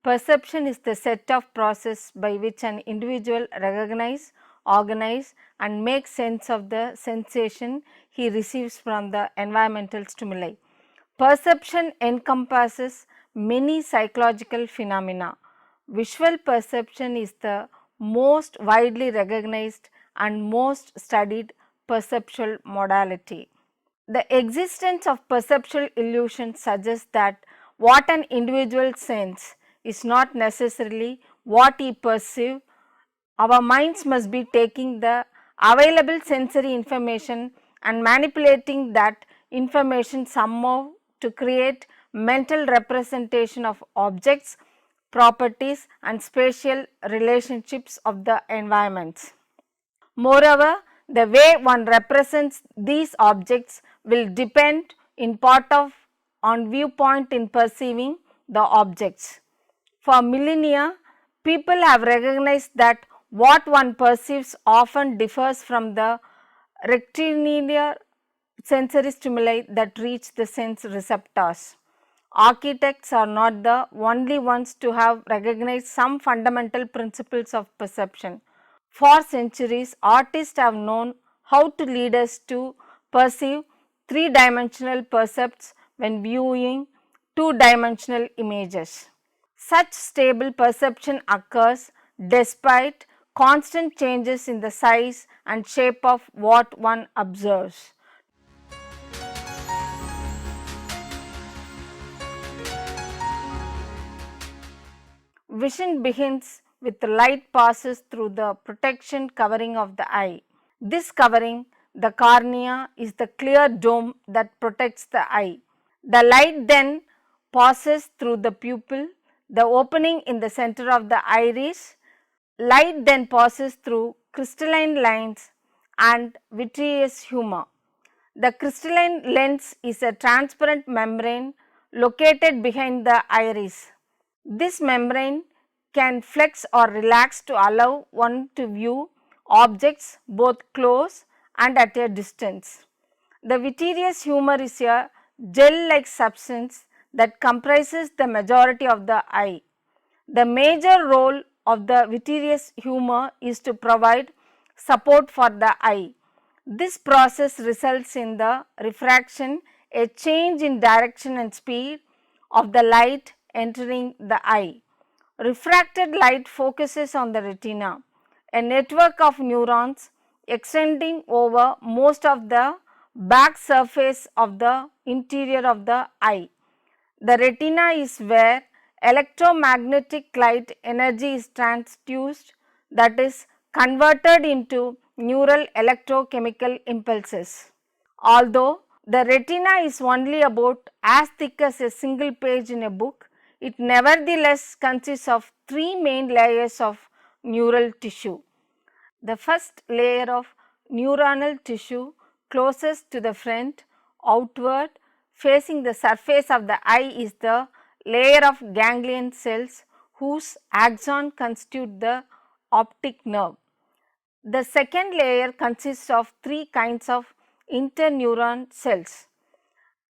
Perception is the set of process by which an individual recognizes, organizes and makes sense of the sensation he receives from the environmental stimuli. Perception encompasses many psychological phenomena. Visual perception is the most widely recognized and most studied perceptual modality. The existence of perceptual illusion suggests that what an individual senses is not necessarily what he perceives. Our minds must be taking the available sensory information and manipulating that information somehow to create mental representation of objects, properties and spatial relationships of the environments. Moreover, the way one represents these objects will depend in part of on viewpoint in perceiving the objects. For millennia, people have recognized that what one perceives often differs from the rectilinear sensory stimuli that reach the sense receptors. Architects are not the only ones to have recognized some fundamental principles of perception. For centuries, artists have known how to lead us to perceive three-dimensional percepts when viewing two-dimensional images. Such stable perception occurs despite constant changes in the size and shape of what one observes. Vision begins with the light passes through the protection covering of the eye. This covering, the cornea, is the clear dome that protects the eye. The light then passes through the pupil, the opening in the center of the iris. Light then passes through crystalline lines and vitreous humor. The crystalline lens is a transparent membrane located behind the iris. This membrane can flex or relax to allow one to view objects both close and at a distance. The vitreous humor is a gel-like substance that comprises the majority of the eye. The major role of the vitreous humor is to provide support for the eye. This process results in the refraction, a change in direction and speed of the light entering the eye. Refracted light focuses on the retina, a network of neurons extending over most of the back surface of the interior of the eye. The retina is where electromagnetic light energy is transduced, that is converted into neural electrochemical impulses. Although the retina is only about as thick as a single page in a book, it nevertheless consists of three main layers of neural tissue. The first layer of neuronal tissue closest to the front, outward facing the surface of the eye is the layer of ganglion cells whose axon constitute the optic nerve. The second layer consists of three kinds of interneuron cells.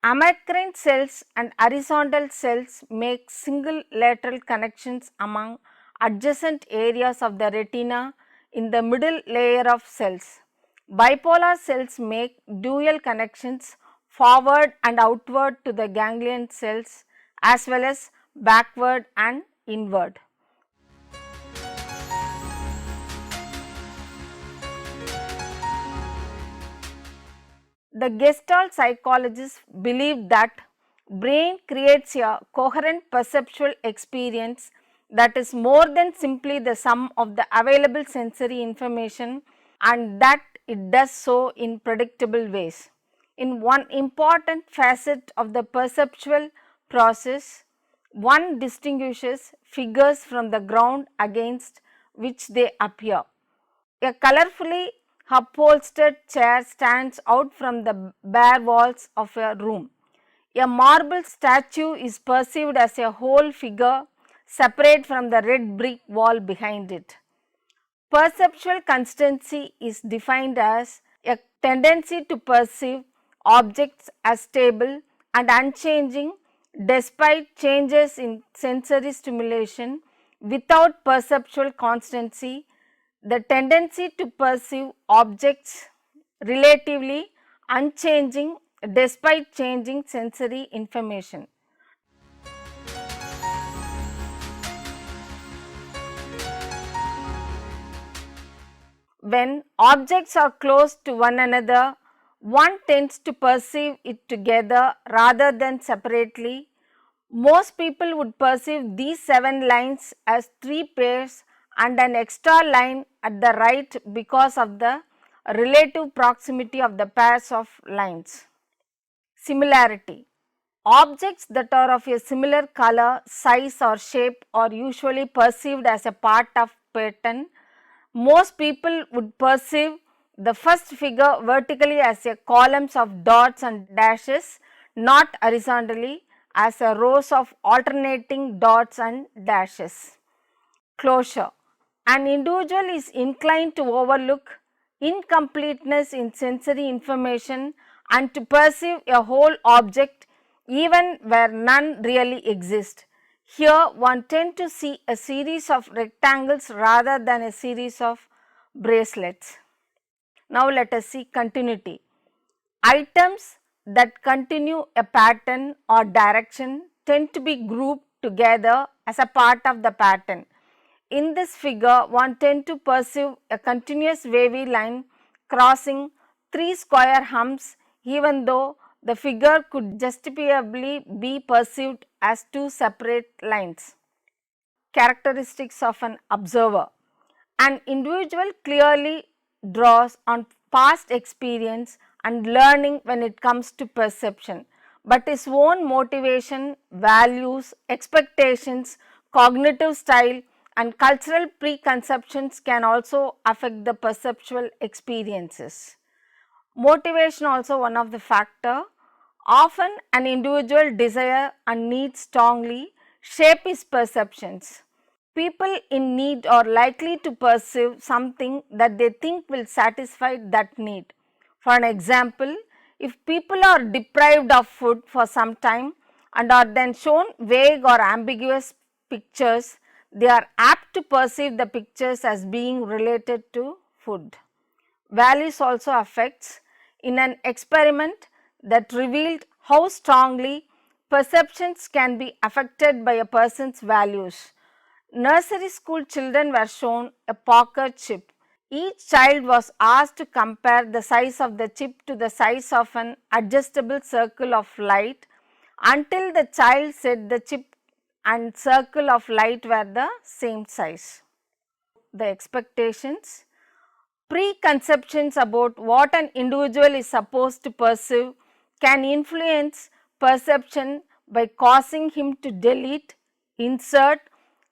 Amacrine cells and horizontal cells make single lateral connections among adjacent areas of the retina in the middle layer of cells. Bipolar cells make dual connections forward and outward to the ganglion cells as well as backward and inward. The Gestalt psychologists believe that brain creates a coherent perceptual experience that is more than simply the sum of the available sensory information, and that it does so in predictable ways. In one important facet of the perceptual process, one distinguishes figures from the ground against which they appear. A colorfully upholstered chair stands out from the bare walls of a room. A marble statue is perceived as a whole figure separate from the red brick wall behind it. Perceptual constancy is defined as a tendency to perceive objects as stable and unchanging despite changes in sensory stimulation without perceptual constancy, the tendency to perceive objects relatively unchanging despite changing sensory information. When objects are close to one another, one tends to perceive it together rather than separately. Most people would perceive these 7 lines as 3 pairs and an extra line at the right because of the relative proximity of the pairs of lines. Similarity. Objects that are of a similar color, size or shape are usually perceived as a part of pattern. Most people would perceive the first figure vertically as a columns of dots and dashes, not horizontally as a rows of alternating dots and dashes. Closure. An individual is inclined to overlook incompleteness in sensory information and to perceive a whole object even where none really exist. Here one tends to see a series of rectangles rather than a series of bracelets. Now let us see continuity. Items that continue a pattern or direction tend to be grouped together as a part of the pattern. In this figure, one tends to perceive a continuous wavy line crossing 3 square humps, even though the figure could justifiably be perceived as 2 separate lines. Characteristics of an observer. An individual clearly draws on past experience and learning when it comes to perception, but his own motivation, values, expectations, cognitive style and cultural preconceptions can also affect the perceptual experiences. Motivation also one of the factor. Often an individual desire and need strongly shape his perceptions. People in need are likely to perceive something that they think will satisfy that need. For an example, if people are deprived of food for some time and are then shown vague or ambiguous pictures, they are apt to perceive the pictures as being related to food. Values also affects. In an experiment that revealed how strongly perceptions can be affected by a person's values, nursery school children were shown a poker chip. Each child was asked to compare the size of the chip to the size of an adjustable circle of light until the child said the chip and circle of light were the same size. The expectations. Preconceptions about what an individual is supposed to perceive can influence perception by causing him to delete, insert,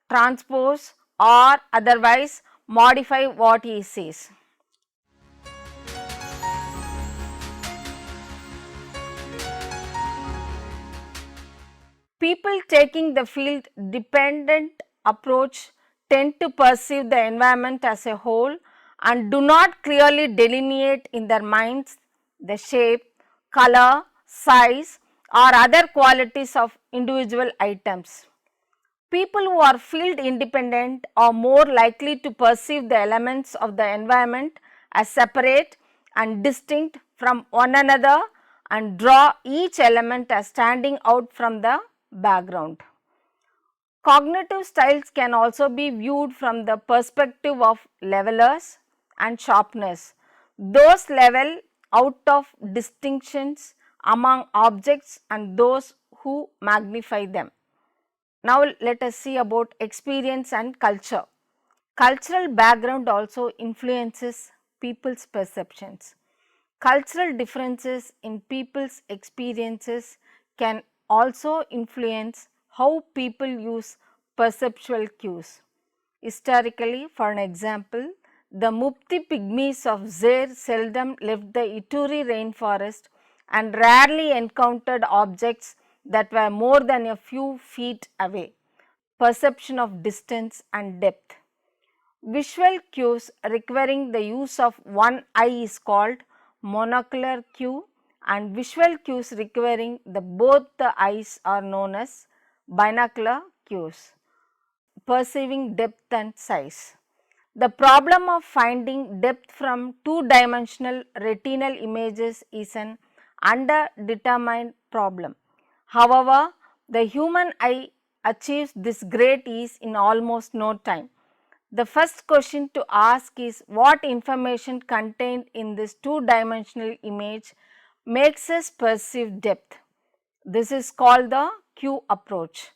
transpose or otherwise modify what he sees. People taking the field dependent approach tend to perceive the environment as a whole and do not clearly delineate in their minds the shape, color, size or other qualities of individual items. People who are field independent are more likely to perceive the elements of the environment as separate and distinct from one another and draw each element as standing out from the background. Cognitive styles can also be viewed from the perspective of levelers and sharpeners. Those level out of distinctions among objects and those who magnify them. Now let us see about experience and culture. Cultural background also influences people's perceptions. Cultural differences in people's experiences can also influence how people use perceptual cues. Historically, for an example, the Mupti pygmies of Zaire seldom left the Ituri rainforest and rarely encountered objects that were more than a few feet away. Perception of distance and depth. Visual cues requiring the use of one eye is called monocular cue and visual cues requiring both the eyes are known as binocular cues, perceiving depth and size. The problem of finding depth from two-dimensional retinal images is an underdetermined problem. However, the human eye achieves this great ease in almost no time. The first question to ask is what information contained in this two-dimensional image makes us perceive depth. This is called the cue approach.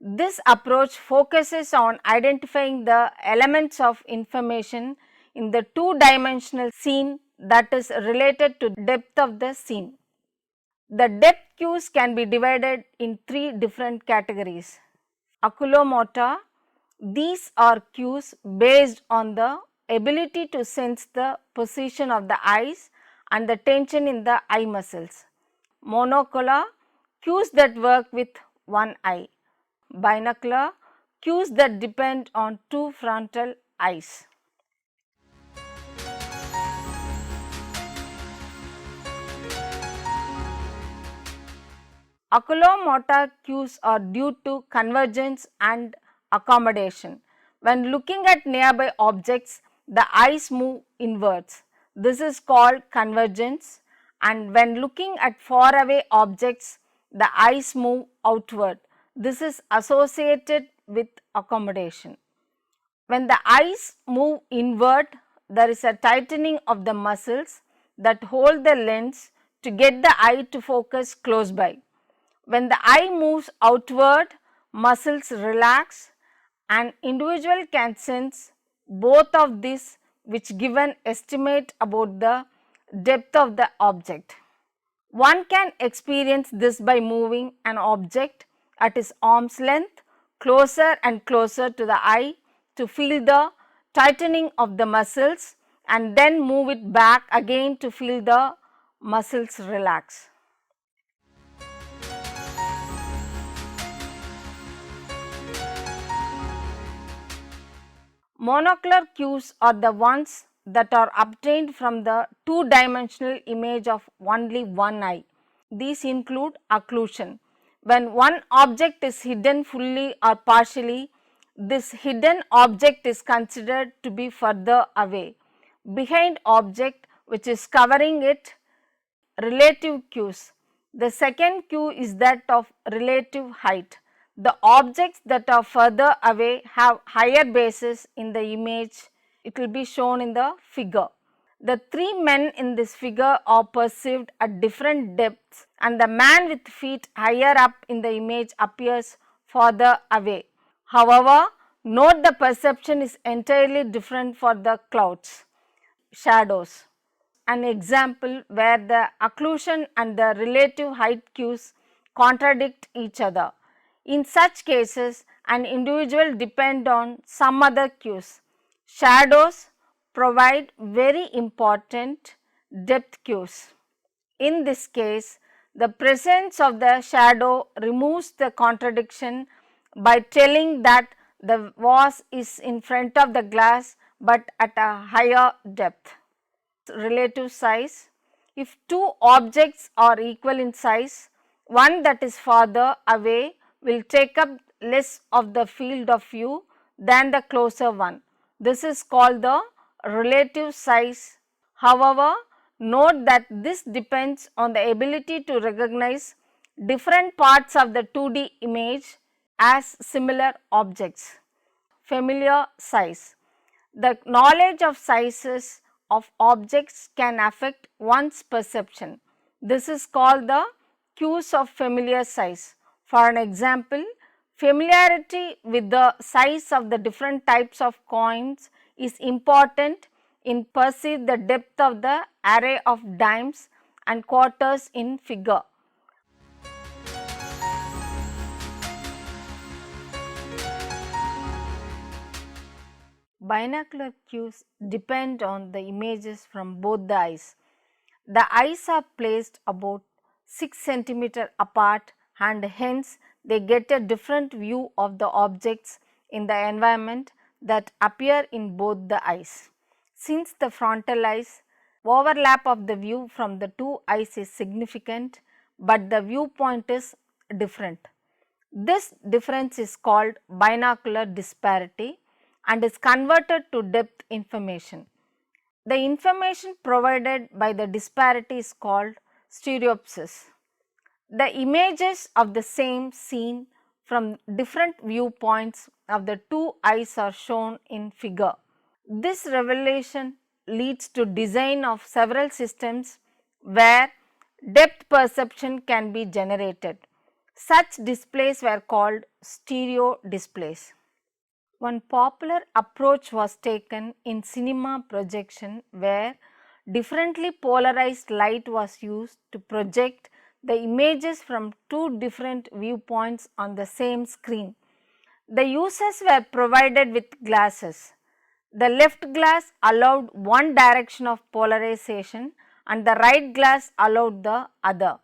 This approach focuses on identifying the elements of information in the two-dimensional scene that is related to depth of the scene. The depth cues can be divided in three different categories. Oculomotor, these are cues based on the ability to sense the position of the eyes and the tension in the eye muscles. Monocular, cues that work with one eye. Binocular, cues that depend on two frontal eyes. Oculomotor cues are due to convergence and accommodation. When looking at nearby objects, the eyes move inwards. This is called convergence, and when looking at faraway objects, the eyes move outward. This is associated with accommodation. When the eyes move inward, there is a tightening of the muscles that hold the lens to get the eye to focus close by. When the eye moves outward, muscles relax. An individual can sense both of these, which give an estimate about the depth of the object. One can experience this by moving an object at its arm's length closer and closer to the eye to feel the tightening of the muscles, and then move it back again to feel the muscles relax. Monocular cues are the ones that are obtained from the two-dimensional image of only one eye. These include occlusion. When one object is hidden fully or partially, this hidden object is considered to be further away. Behind object which is covering it, relative cues. The second cue is that of relative height. The objects that are further away have higher bases in the image. It will be shown in the figure. The three men in this figure are perceived at different depths, and the man with feet higher up in the image appears farther away. However, note the perception is entirely different for the clouds, shadows. An example where the occlusion and the relative height cues contradict each other. In such cases, an individual depends on some other cues. Shadows provide very important depth cues. In this case, the presence of the shadow removes the contradiction by telling that the vase is in front of the glass but at a higher depth. Relative size. If two objects are equal in size, one that is farther away will take up less of the field of view than the closer one. This is called the relative size. However, note that this depends on the ability to recognize different parts of the 2D image as similar objects. Familiar size. The knowledge of sizes of objects can affect one's perception. This is called the cues of familiar size. For an example, familiarity with the size of the different types of coins is important in perceive the depth of the array of dimes and quarters in figure. Binocular cues depend on the images from both the eyes. The eyes are placed about 6 cm apart, and hence they get a different view of the objects in the environment that appear in both the eyes. Since the frontal eyes overlap of the view from the two eyes is significant, but the viewpoint is different. This difference is called binocular disparity and is converted to depth information. The information provided by the disparity is called stereopsis. The images of the same scene from different viewpoints of the two eyes are shown in figure. This revelation leads to design of several systems where depth perception can be generated. Such displays were called stereo displays. One popular approach was taken in cinema projection where differently polarized light was used to project the images from two different viewpoints on the same screen. The users were provided with glasses. The left glass allowed one direction of polarization and the right glass allowed the other.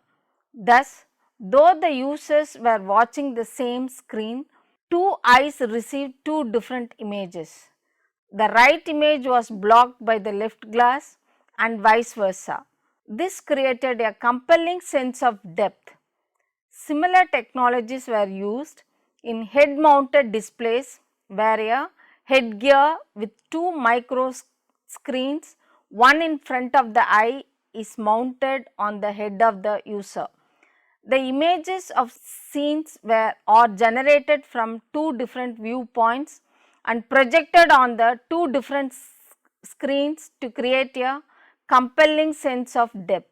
Thus, though the users were watching the same screen, two eyes received two different images. The right image was blocked by the left glass and vice versa. This created a compelling sense of depth. Similar technologies were used in head mounted displays where a headgear with two micro screens, one in front of the eye, is mounted on the head of the user. The images of scenes are generated from two different viewpoints and projected on the two different screens to create a compelling sense of depth.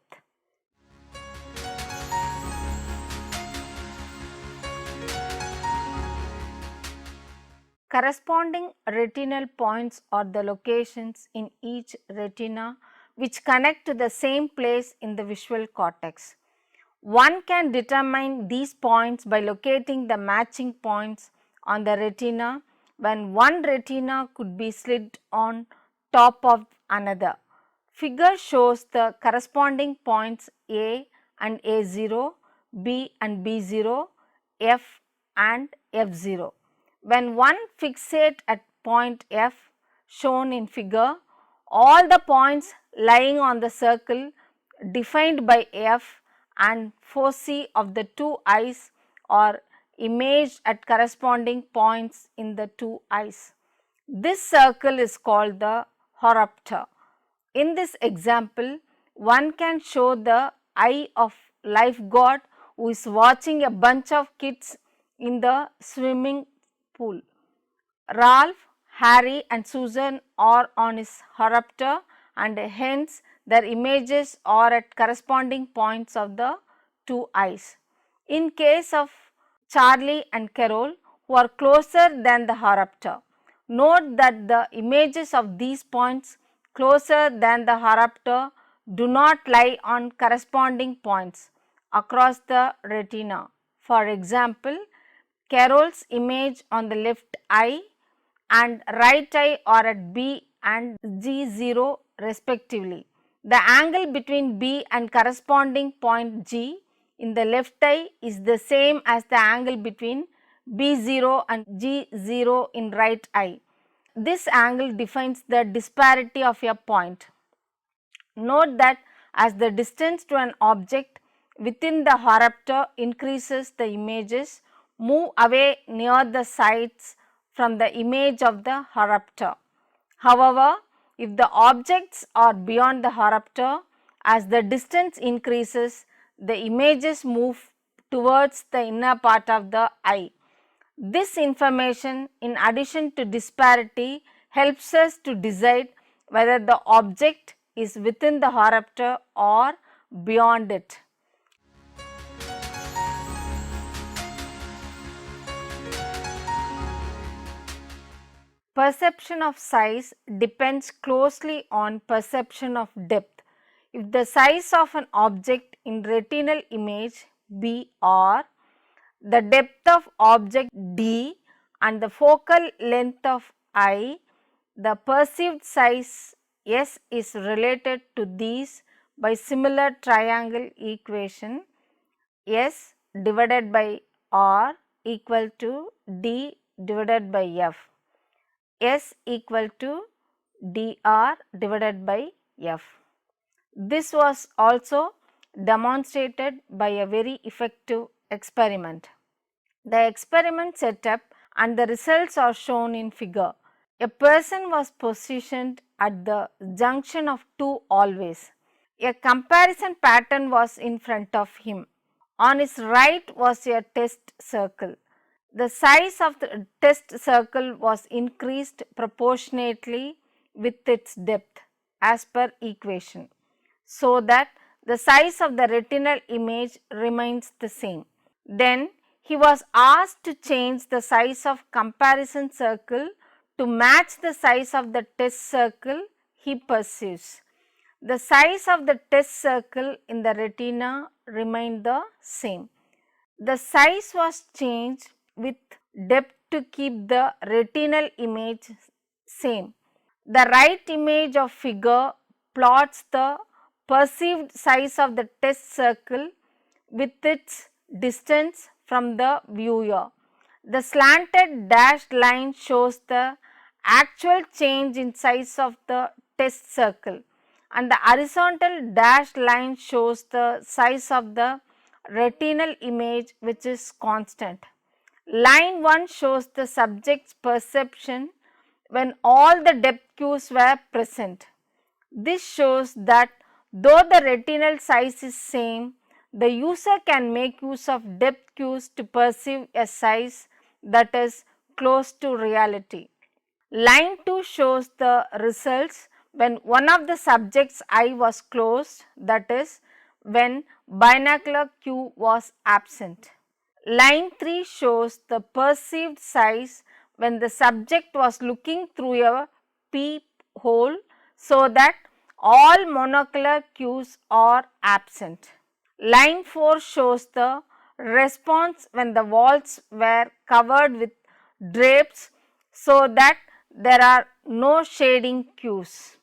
Corresponding retinal points are the locations in each retina which connect to the same place in the visual cortex. One can determine these points by locating the matching points on the retina when one retina could be slid on top of another. Figure shows the corresponding points A and A0, B and B0, F and F0. When one fixates at point F shown in figure, all the points lying on the circle defined by F and foci of the two eyes are imaged at corresponding points in the two eyes. This circle is called the horopter. In this example, one can show the eye of lifeguard who is watching a bunch of kids in the swimming pool. Ralph, Harry and Susan are on his horopter and hence their images are at corresponding points of the two eyes. In case of Charlie and Carol, who are closer than the horopter, note that the images of these points closer than the horopter do not lie on corresponding points across the retina. For example, Carol's image on the left eye and right eye are at B and G0 respectively. The angle between B and corresponding point G in the left eye is the same as the angle between B0 and G0 in right eye. This angle defines the disparity of a point. Note that as the distance to an object within the horopter increases, the images move away near the sides from the image of the horopter. However, if the objects are beyond the horopter, as the distance increases, the images move towards the inner part of the eye. This information, in addition to disparity, helps us to decide whether the object is within the horopter or beyond it. Perception of size depends closely on perception of depth. If the size of an object in retinal image B or the depth of object D and the focal length of I, the perceived size S is related to these by similar triangle equation. S divided by R equal to D divided by F. S equal to dr divided by F. This was also demonstrated by a very effective experiment. The experiment setup and the results are shown in figure. A person was positioned at the junction of two always. A comparison pattern was in front of him. On his right was a test circle. The size of the test circle was increased proportionately with its depth as per equation, so that the size of the retinal image remains the same. Then he was asked to change the size of comparison circle to match the size of the test circle he perceives. The size of the test circle in the retina remained the same. The size was changed with depth to keep the retinal image same. The right image of figure plots the perceived size of the test circle with its distance from the viewer. The slanted dashed line shows the actual change in size of the test circle, and the horizontal dashed line shows the size of the retinal image, which is constant. Line 1 shows the subject's perception when all the depth cues were present. This shows that though the retinal size is same, the user can make use of depth cues to perceive a size that is close to reality. Line 2 shows the results when one of the subject's eye was closed, that is, when binocular cue was absent. Line 3 shows the perceived size when the subject was looking through a peephole, so that all monocular cues are absent. Line 4 shows the response when the walls were covered with drapes, so that there are no shading cues.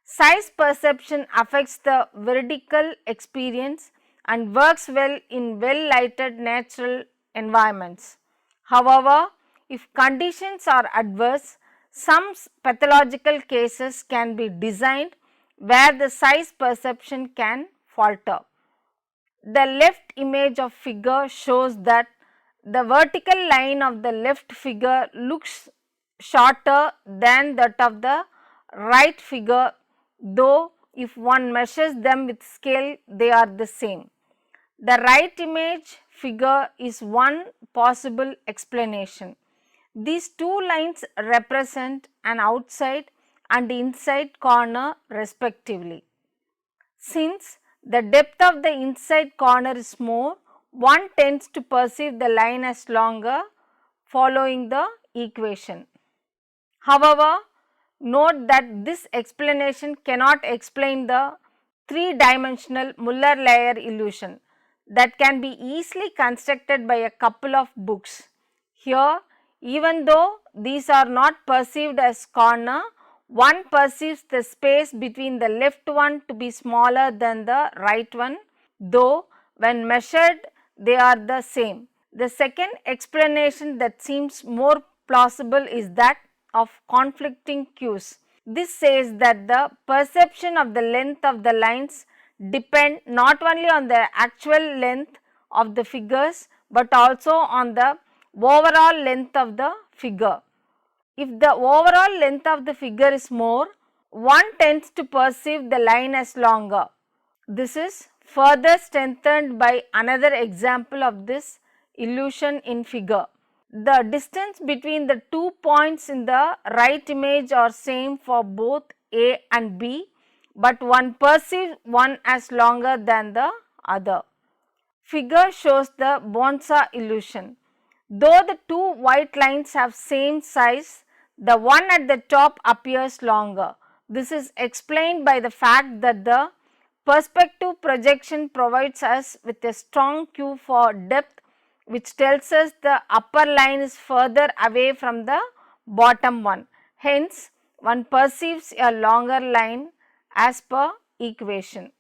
Size perception affects the veridical experience and works well in well lighted natural environments. However, if conditions are adverse, some pathological cases can be designed where the size perception can falter. The left image of figure shows that the vertical line of the left figure looks shorter than that of the right figure, though if one measures them with scale they are the same. The right image figure is one possible explanation. These two lines represent an outside and inside corner respectively. Since the depth of the inside corner is more, one tends to perceive the line as longer following the equation. However, note that this explanation cannot explain the three-dimensional Muller-Lyer illusion that can be easily constructed by a couple of books. Here, even though these are not perceived as corner, one perceives the space between the left one to be smaller than the right one, though when measured they are the same. The second explanation that seems more plausible is that of conflicting cues. This says that the perception of the length of the lines depend not only on the actual length of the figures, but also on the overall length of the figure. If the overall length of the figure is more, one tends to perceive the line as longer. This is further strengthened by another example of this illusion in figure. The distance between the 2 points in the right image are same for both A and B, but one perceives one as longer than the other. Figure shows the Bonsa illusion. Though the two white lines have same size, the one at the top appears longer. This is explained by the fact that the perspective projection provides us with a strong cue for depth, which tells us the upper line is further away from the bottom one. Hence, one perceives a longer line as per equation.